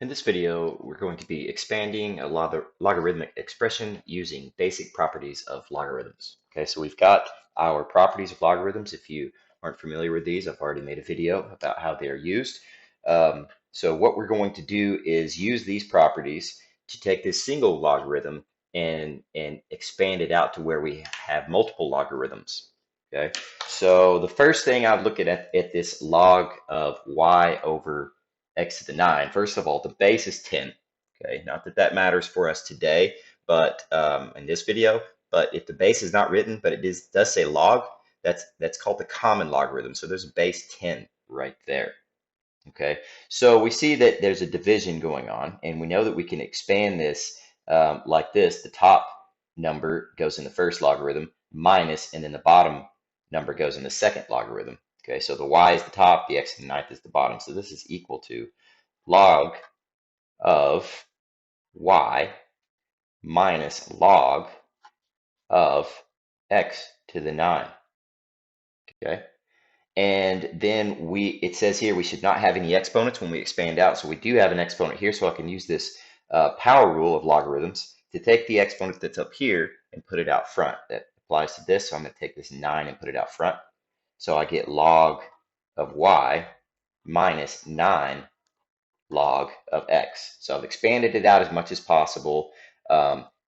In this video, we're going to be expanding a logarithmic expression using basic properties of logarithms. Okay, so we've got our properties of logarithms. If you aren't familiar with these, I've already made a video about how they are used. So what we're going to do is use these properties to take this single logarithm and expand it out to where we have multiple logarithms. Okay, so the first thing I'd look at this log of y over x to the 9. First of all, the base is 10. Okay, not that that matters for us today, but in this video, but if the base is not written, but it does say log, that's called the common logarithm. So there's a base 10 right there. Okay, so we see that there's a division going on, and we know that we can expand this like this. The top number goes in the first logarithm, minus, and then the bottom number goes in the second logarithm. Okay, so the y is the top, the x to the ninth is the bottom. So this is equal to log of y minus log of x to the 9. Okay, and then it says here we should not have any exponents when we expand out. So we do have an exponent here, so I can use this power rule of logarithms to take the exponent that's up here and put it out front. That applies to this, so I'm going to take this 9 and put it out front. So I get log of y minus 9 log of x. So I've expanded it out as much as possible.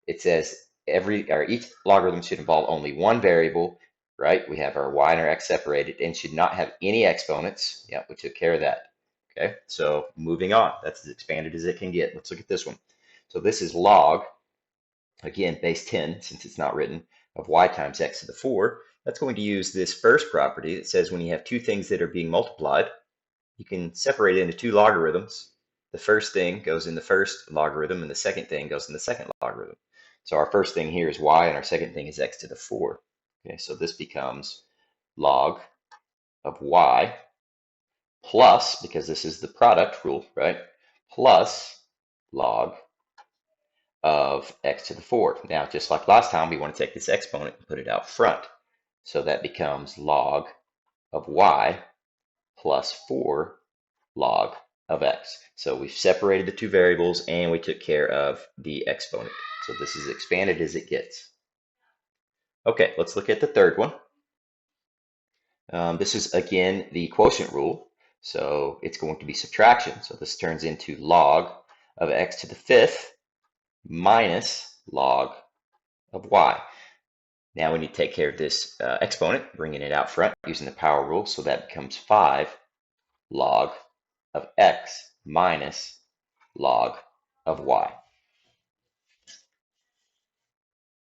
It says each logarithm should involve only one variable, right? We have our y and our x separated and should not have any exponents. Yeah, we took care of that. Okay, so moving on. That's as expanded as it can get. Let's look at this one. So this is log, again, base 10, since it's not written, of y times x to the 4. That's going to use this first property that says when you have two things that are being multiplied, you can separate it into two logarithms. The first thing goes in the first logarithm, and the second thing goes in the second logarithm. So our first thing here is y, and our second thing is x to the 4. Okay, so this becomes log of y plus, because this is the product rule, right, plus log of x to the 4. Now, just like last time, we want to take this exponent and put it out front. So that becomes log of y plus 4 log of x. So we've separated the two variables and we took care of the exponent. So this is expanded as it gets. Okay, let's look at the third one. This is, again, the quotient rule. So it's going to be subtraction. So this turns into log of x to the 5th minus log of y. Now we need to take care of this exponent, bringing it out front using the power rule. So that becomes 5 log of x minus log of y.